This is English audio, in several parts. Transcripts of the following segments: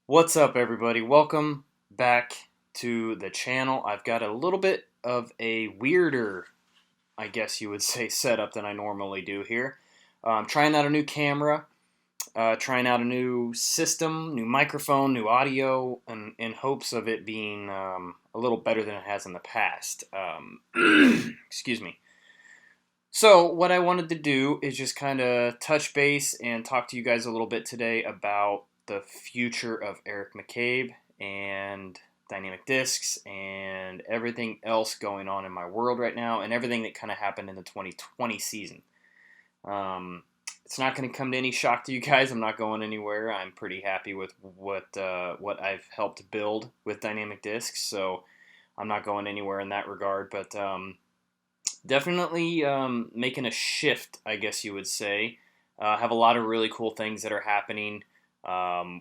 What's up, everybody? Welcome back to the channel. I've got a little bit of a weirder, I guess you would say, setup than I normally do here. I'm trying out a new camera, trying out a new system, new microphone, new audio, and in hopes of it being a little better than it has in the past. Excuse me. So, what I wanted to do is just kind of touch base and talk to you guys a little bit today about the future of Eric McCabe and Dynamic Discs and everything else going on in my world right now and everything that kind of happened in the 2020 season. Um, it's not going to come to any shock to you guys. I'm not going anywhere. I'm pretty happy with what I've helped build with Dynamic Discs, so I'm not going anywhere in that regard. But definitely making a shift, I guess you would say. Have a lot of really cool things that are happening.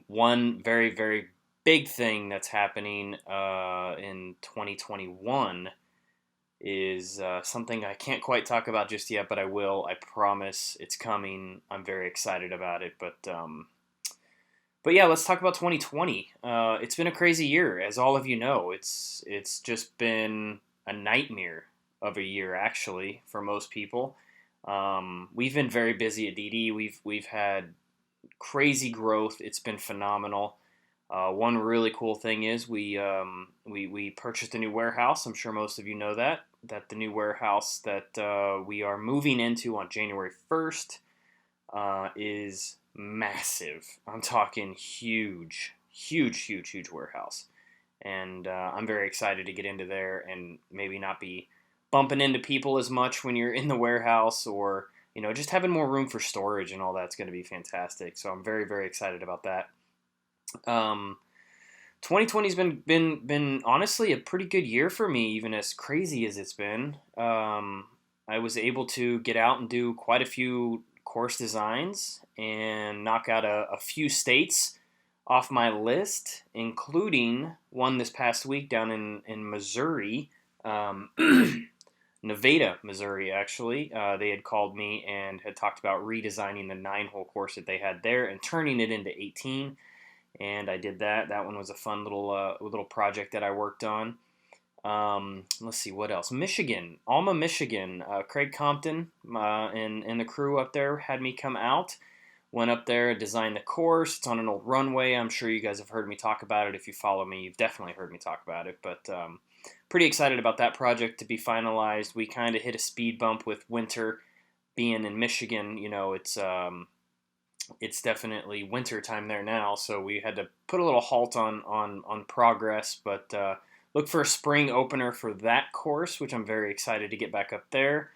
One very, very big thing that's happening in 2021 is something I can't quite talk about just yet, but I will. I promise it's coming. I'm very excited about it. But yeah, let's talk about 2020. It's been a crazy year, as all of you know. It's just been a nightmare of a year, actually, for most people. We've been very busy at DD. We've had crazy growth. It's been phenomenal. One really cool thing is we purchased a new warehouse. I'm sure most of you know that the new warehouse that we are moving into on January 1st is massive. I'm talking huge, huge, huge, huge warehouse, and I'm very excited to get into there and maybe not be bumping into people as much when you're in the warehouse, or just having more room for storage and all that's going to be fantastic. So I'm very, very excited about that. Um, 2020's been honestly a pretty good year for me, even as crazy as it's been. I was able to get out and do quite a few course designs and knock out a few states off my list, including one this past week down in Missouri. Um, Nevada, Missouri, actually. They had called me and had talked about redesigning the 9-hole course that they had there and turning it into 18. And I did that. That one was a fun little project that I worked on. Let's see what else. Michigan, Alma, Michigan. Craig Compton and the crew up there had me come out. Went up there, designed the course. It's on an old runway. I'm sure you guys have heard me talk about it. If you follow me, you've definitely heard me talk about it. But pretty excited about that project to be finalized. We kind of hit a speed bump with winter being in Michigan. It's definitely winter time there now, so we had to put a little halt on progress. But look for a spring opener for that course, which I'm very excited to get back up there.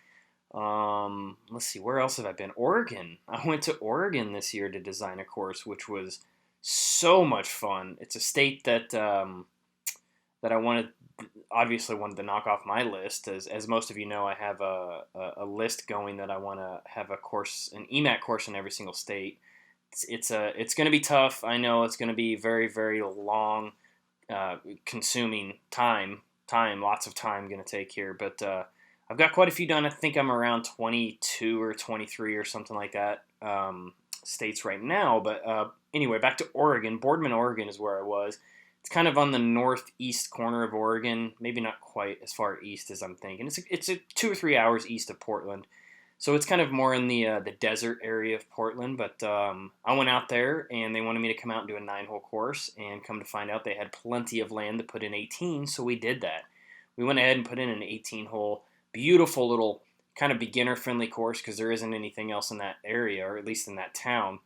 Let's see, where else have I been? Oregon. I went to Oregon this year to design a course, which was so much fun. It's a state that I obviously wanted to knock off my list. As most of you know, I have a list going that I want to have a course, an EMAT course in every single state. It's going to be tough. I know it's going to be very, very long, consuming lots of time going to take here, but I've got quite a few done. I think I'm around 22 or 23 or something like that states right now. But anyway, back to Oregon. Boardman, Oregon is where I was. It's kind of on the northeast corner of Oregon, maybe not quite as far east as I'm thinking. It's 2 or 3 hours east of Portland, so it's kind of more in the desert area of Portland. But I went out there, and they wanted me to come out and do a 9-hole course. And come to find out, they had plenty of land to put in 18, so we did that. We went ahead and put in an 18-hole, beautiful little kind of beginner-friendly course because there isn't anything else in that area, or at least in that town.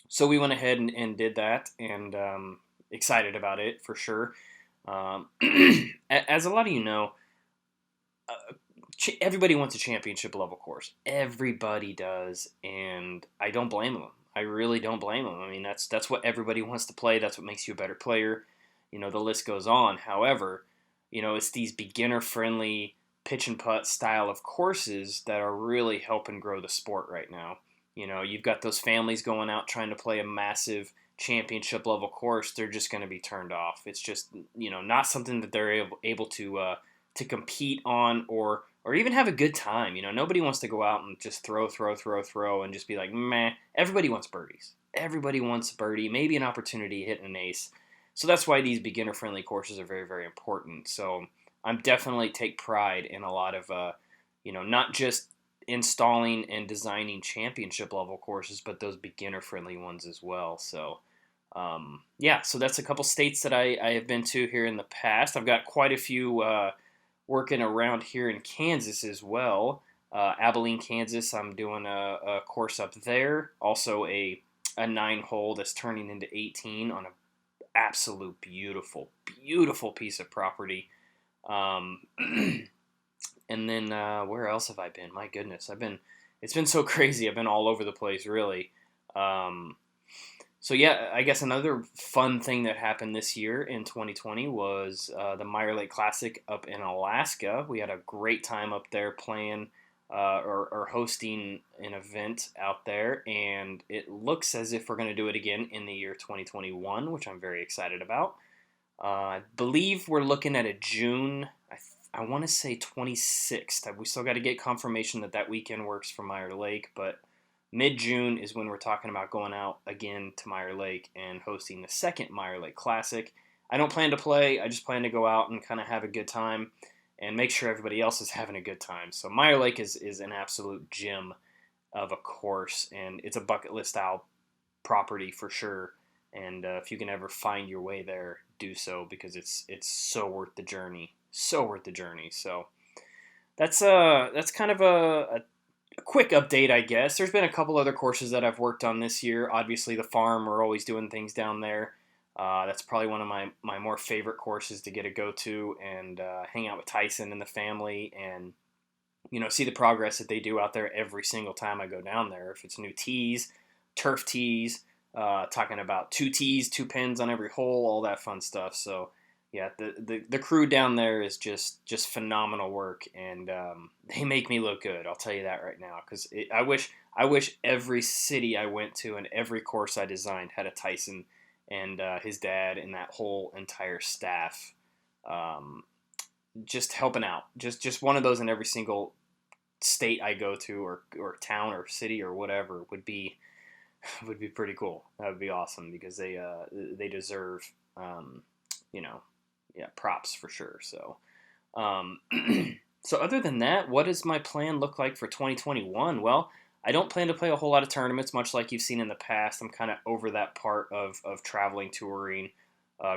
So we went ahead and did that, and excited about it for sure. Um, as a lot of you know, everybody wants a championship level course. Everybody does, and I don't blame them. I really don't blame them. I mean, that's what everybody wants to play. That's what makes you a better player. The list goes on. However, it's these beginner friendly pitch and putt style of courses that are really helping grow the sport right now. You've got those families going out trying to play a massive championship level course. They're just going to be turned off. It's just not something that they're able to compete on, or even have a good time. Nobody wants to go out and just throw and just be like, meh. Everybody wants birdies. everybody wants a birdie, maybe an opportunity hitting an ace. So that's why these beginner-friendly courses are very, very important. So I'm definitely take pride in a lot of, not just installing and designing championship level courses, but those beginner-friendly ones as well. So yeah, so that's a couple states that I have been to here in the past. I've got quite a few working around here in Kansas as well. Abilene, Kansas, I'm doing a course up there. Also a 9-hole that's turning into 18 on an absolute beautiful, beautiful piece of property. Um, and then where else have I been? My goodness, it's been so crazy. I've been all over the place, really. Um, so yeah, I guess another fun thing that happened this year in 2020 was the Meyer Lake Classic up in Alaska. We had a great time up there playing or hosting an event out there, and it looks as if we're going to do it again in the year 2021, which I'm very excited about. I believe we're looking at a June. I want to say 26th. We still got to get confirmation that that weekend works for Meyer Lake, but mid-June is when we're talking about going out again to Meyer Lake and hosting the second Meyer Lake Classic. I don't plan to play. I just plan to go out and kind of have a good time and make sure everybody else is having a good time. So Meyer Lake is an absolute gem of a course, and it's a bucket list style property for sure. And if you can ever find your way there, do so because it's so worth the journey. So worth the journey. So that's kind of a quick update, I guess. There's been a couple other courses that I've worked on this year. Obviously, the farm, we're always doing things down there. That's probably one of my more favorite courses to get a go to and hang out with Tyson and the family and see the progress that they do out there every single time I go down there. If it's new tees, turf tees, talking about 2 tees, 2 pins on every hole, all that fun stuff. So yeah, the crew down there is just phenomenal work, and they make me look good. I'll tell you that right now, because I wish every city I went to and every course I designed had a Tyson and his dad and that whole entire staff just helping out. Just one of those in every single state I go to or town or city or whatever would be pretty cool. That would be awesome because they deserve you know yeah, props for sure. So, um, so other than that, what does my plan look like for 2021? Well, I don't plan to play a whole lot of tournaments, much like you've seen in the past. I'm kind of over that part of traveling, touring,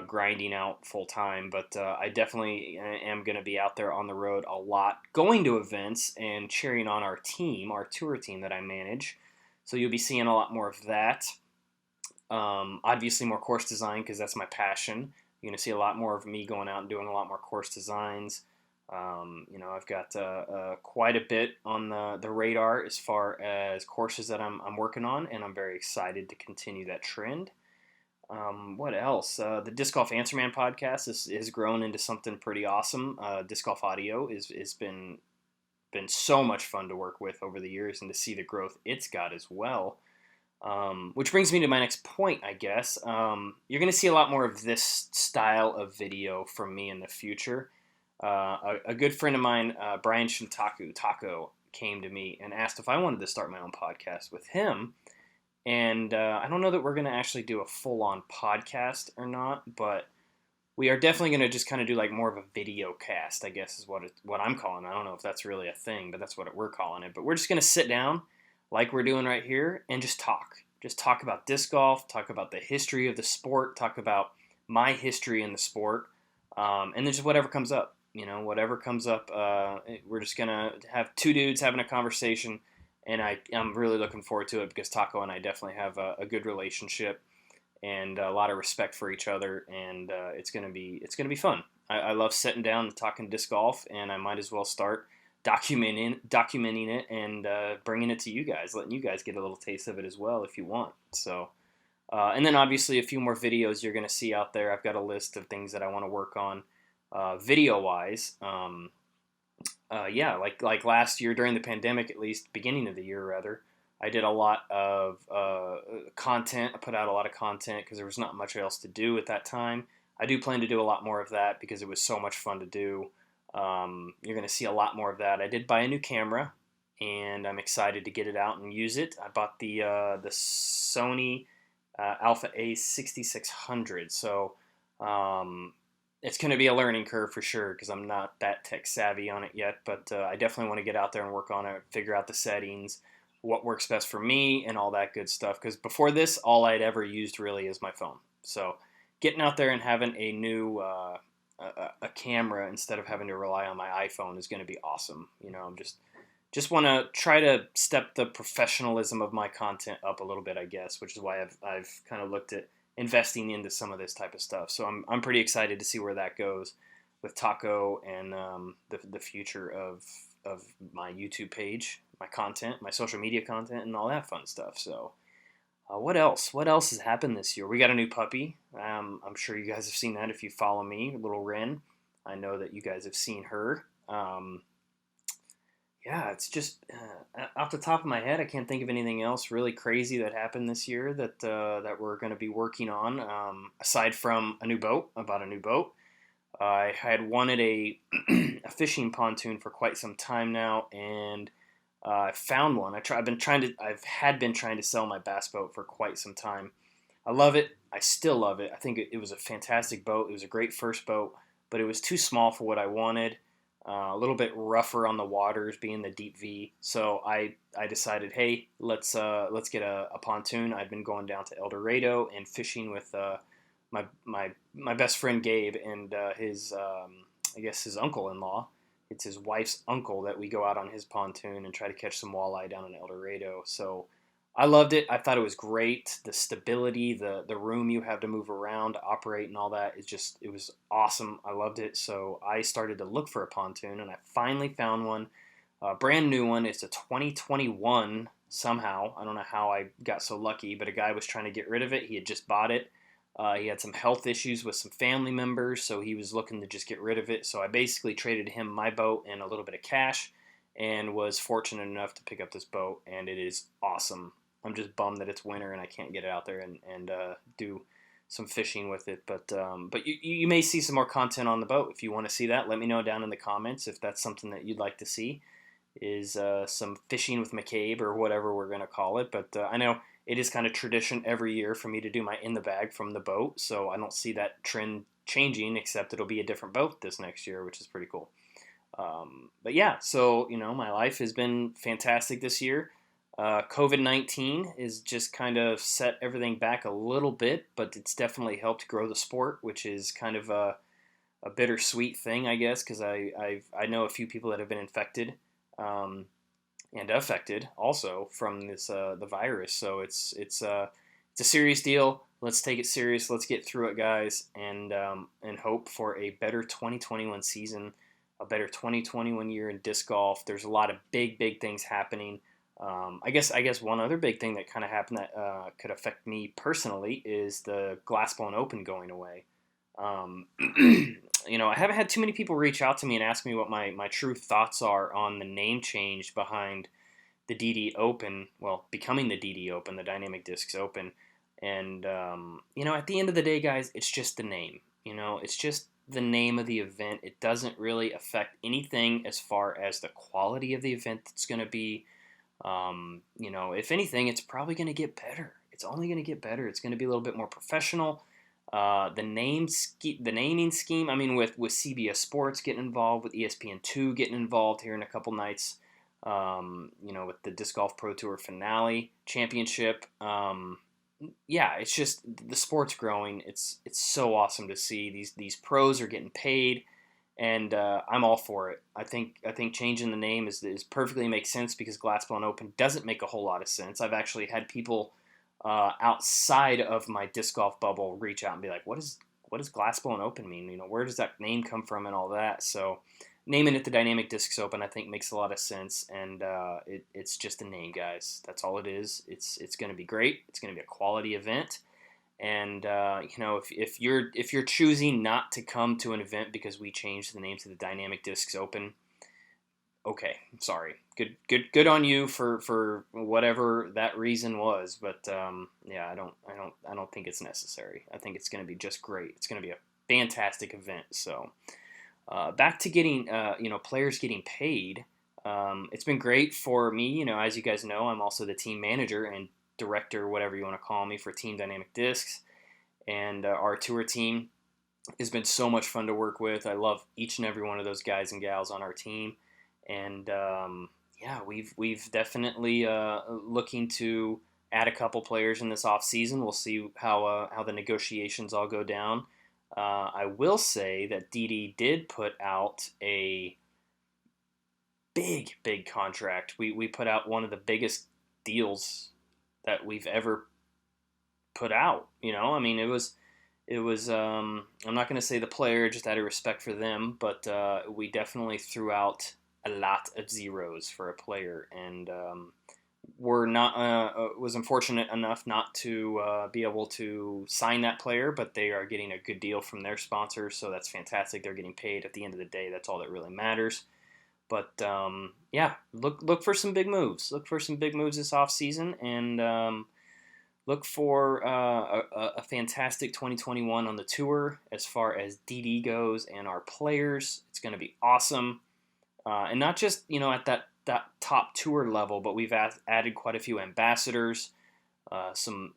grinding out full time. But I definitely am going to be out there on the road a lot, going to events and cheering on our team, our tour team that I manage. So you'll be seeing a lot more of that. Obviously, more course design because that's my passion. You're going to see a lot more of me going out and doing a lot more course designs. I've got quite a bit on the radar as far as courses that I'm working on, and I'm very excited to continue that trend. What else? The Disc Golf Answer Man podcast has grown into something pretty awesome. Disc Golf Audio is been so much fun to work with over the years, and to see the growth it's got as well. Which brings me to my next point, I guess. You're going to see a lot more of this style of video from me in the future. A good friend of mine, Brian Shintaku Taco, came to me and asked if I wanted to start my own podcast with him. And I don't know that we're going to actually do a full-on podcast or not, but we are definitely going to just kind of do like more of a video cast, I guess is what I'm calling it. I don't know if that's really a thing, but that's what we're calling it. But we're just going to sit down like we're doing right here and just talk. Just talk about disc golf, talk about the history of the sport, talk about my history in the sport, and then just whatever comes up. Whatever comes up, we're just going to have two dudes having a conversation, and I'm really looking forward to it because Taco and I definitely have a good relationship and a lot of respect for each other, and it's gonna be fun. I love sitting down and talking disc golf, and I might as well start documenting it and bringing it to you guys, letting you guys get a little taste of it as well if you want. So, and then obviously a few more videos you're gonna see out there. I've got a list of things that I want to work on video wise. Yeah, like last year during the pandemic, at least beginning of the year rather. I did a lot of content. I put out a lot of content because there was not much else to do at that time. I do plan to do a lot more of that because it was so much fun to do. You're going to see a lot more of that. I did buy a new camera, and I'm excited to get it out and use it. I bought the Sony Alpha A 6600. So um, it's going to be a learning curve for sure because I'm not that tech savvy on it yet. But I definitely want to get out there and work on it, figure out the settings, what works best for me, and all that good stuff. Because before this, all I'd ever used really is my phone. So getting out there and having a new a camera instead of having to rely on my iPhone is going to be awesome. I'm just want to try to step the professionalism of my content up a little bit, I guess, which is why I've kind of looked at investing into some of this type of stuff. So I'm pretty excited to see where that goes with Taco and the future of my YouTube page, my content, my social media content, and all that fun stuff. So what else? What else has happened this year? We got a new puppy. I'm sure you guys have seen that if you follow me, little Ren. I know that you guys have seen her. Yeah, it's just off the top of my head, I can't think of anything else really crazy that happened this year that we're going to be working on. Aside from a new boat, I bought a new boat. I had wanted a a fishing pontoon for quite some time now, and I found one. I've had been trying to sell my bass boat for quite some time. I love it. I still love it. I think it was a fantastic boat. It was a great first boat, but it was too small for what I wanted. A little bit rougher on the waters, being the deep V. So I decided, hey, let's get a pontoon. I'd been going down to El Dorado and fishing with my best friend Gabe and his I guess his uncle-in-law. It's his wife's uncle that we go out on his pontoon and try to catch some walleye down in El Dorado. So I loved it. I thought it was great. The stability, the room you have to move around, operate, and all that is just, it was awesome. I loved it. So I started to look for a pontoon, and I finally found one, a brand new one. It's a 2021 somehow. I don't know how I got so lucky, but a guy was trying to get rid of it. He had just bought it. He had some health issues with some family members, so he was looking to just get rid of it. So I basically traded him my boat and a little bit of cash and was fortunate enough to pick up this boat, and it is awesome. I'm just bummed that it's winter and I can't get it out there and do some fishing with it. But you may see some more content on the boat. If you want to see that, let me know down in the comments if that's something that you'd like to see. Is some fishing with McCabe or whatever we're gonna call it. But I know it is kind of tradition every year for me to do my in the bag from the boat, so I don't see that trend changing. Except it'll be a different boat this next year, which is pretty cool. But yeah, so my life has been fantastic this year. COVID-19 is just kind of set everything back a little bit, but it's definitely helped grow the sport, which is kind of a bittersweet thing, I guess, because I know a few people that have been infected um, and affected also from this the virus. So it's a serious deal. Let's take it serious. Let's get through it, guys, and hope for a better 2021 season, a better 2021 year in disc golf. There's a lot of big things happening. I guess one other big thing that kind of happened that could affect me personally is the Glassbone Open going away. Um, I haven't had too many people reach out to me and ask me what my true thoughts are on the name change behind the DD Open, well, becoming the DD Open, the Dynamic Discs Open. And, at the end of the day, guys, it's just the name. It's just the name of the event. It doesn't really affect anything as far as the quality of the event that's going to be. If anything, it's probably going to get better. It's only going to get better. It's going to be a little bit more professional. The naming scheme. I mean, with CBS Sports getting involved, with ESPN2 getting involved here in a couple nights. With the Disc Golf Pro Tour finale championship. Yeah, it's just the sport's growing. It's so awesome to see these pros are getting paid, and I'm all for it. I think changing the name is perfectly makes sense because Glassbone Open doesn't make a whole lot of sense. I've actually had people outside of my disc golf bubble reach out and be like, what does Glassbone Open mean? Where does that name come from and all that? So naming it the Dynamic Discs Open, I think, makes a lot of sense, and it's just a name, guys. That's all it is. It's going to be great. It's going to be a quality event, and if you're choosing not to come to an event because we changed the name to the Dynamic Discs Open, okay, sorry. Good on you for whatever that reason was, but yeah, I don't think it's necessary. I think it's going to be just great. It's going to be a fantastic event. So. Back to getting, players getting paid. It's been great for me. As you guys know, I'm also the team manager, and director, whatever you want to call me, for Team Dynamic Discs. And our tour team has been so much fun to work with. I love each and every one of those guys and gals on our team. And yeah, we've definitely looking to add a couple players in this off season. We'll see how the negotiations all go down. I will say that DD did put out a big contract. We put out one of the biggest deals that we've ever put out. I mean, it was I'm not going to say the player, just out of respect for them, but we definitely threw out a lot of zeros for a player, and we're not was unfortunate enough not to be able to sign that player, but they are getting a good deal from their sponsors, so that's fantastic. They're getting paid at the end of the day. That's all that really matters. But yeah, look for some big moves. Look for some big moves this off season, and look for a fantastic 2021 on the tour as far as DD goes and our players. It's going to be awesome, and not just at that top tour level, but we've added quite a few ambassadors, some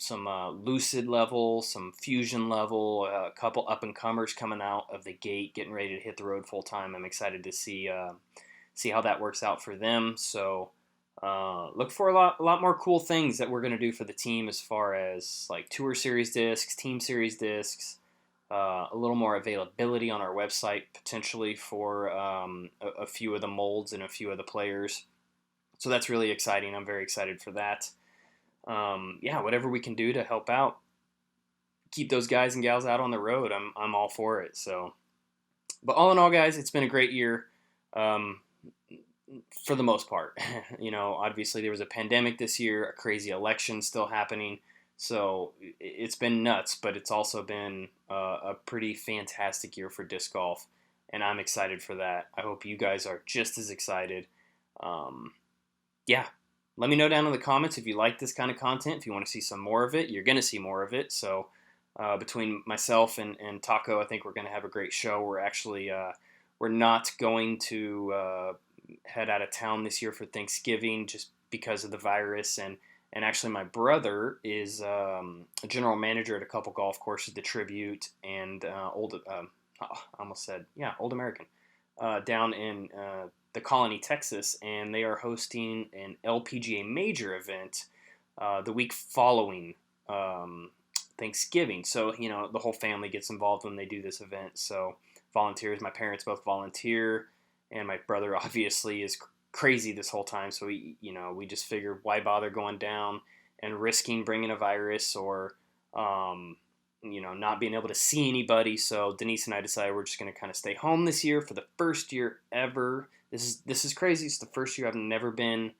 Lucid level, some Fusion level, a couple up and comers coming out of the gate, getting ready to hit the road full time. I'm excited to see how that works out for them. So look for a lot more cool things that we're going to do for the team, as far as like Tour Series discs, Team Series discs, a little more availability on our website potentially for a few of the molds and a few of the players. So that's really exciting. I'm very excited for that. Yeah, whatever we can do to help out, keep those guys and gals out on the road, I'm all for it. So, but all in all, guys, it's been a great year. For the most part. Obviously there was a pandemic this year, a crazy election still happening, so it's been nuts, but it's also been a pretty fantastic year for disc golf, and I'm excited for that. I hope you guys are just as excited. Yeah, let me know down in the comments if you like this kind of content, if you want to see some more of it. You're going to see more of it, so between myself and Taco, I think we're going to have a great show. We're not going to head out of town this year for Thanksgiving just because of the virus, and actually my brother is a general manager at a couple golf courses, the Tribute and Old American, down in the Colony, Texas, and they are hosting an LPGA major event the week following Thanksgiving. So the whole family gets involved when they do this event. So volunteers, my parents both volunteer. And my brother obviously is crazy this whole time, so we just figured, why bother going down and risking bringing a virus, or not being able to see anybody. So Denise and I decided we're just going to kind of stay home this year for the first year ever. This is crazy. It's the first year I've never been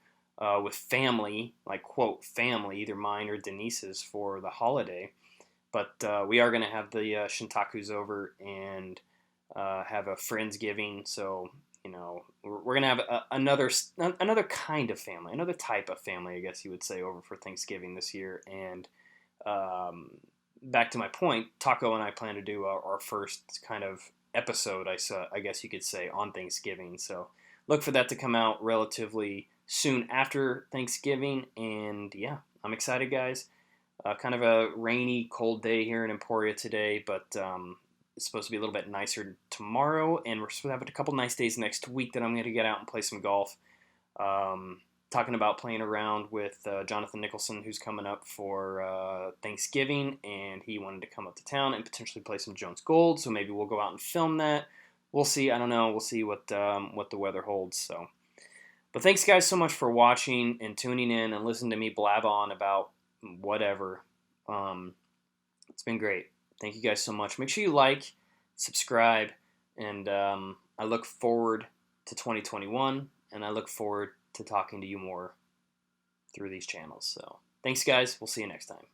with family, like quote family, either mine or Denise's, for the holiday. But we are going to have the Shintakus over and have a Friendsgiving. So we're going to have another kind of family, another type of family, I guess you would say, over for Thanksgiving this year. And back to my point, Taco and I plan to do our first kind of episode, I guess you could say, on Thanksgiving. So look for that to come out relatively soon after Thanksgiving. And yeah, I'm excited, guys. Kind of a rainy, cold day here in Emporia today, but it's supposed to be a little bit nicer tomorrow, and we're supposed to have a couple nice days next week that I'm going to get out and play some golf. Talking about playing around with Jonathan Nicholson, who's coming up for Thanksgiving, and he wanted to come up to town and potentially play some Jones Gold, so maybe we'll go out and film that. We'll see. I don't know. We'll see what the weather holds. So, but thanks, guys, so much for watching and tuning in and listening to me blab on about whatever. It's been great. Thank you guys so much. Make sure you like, subscribe, and I look forward to 2021, and I look forward to talking to you more through these channels. So thanks, guys. We'll see you next time.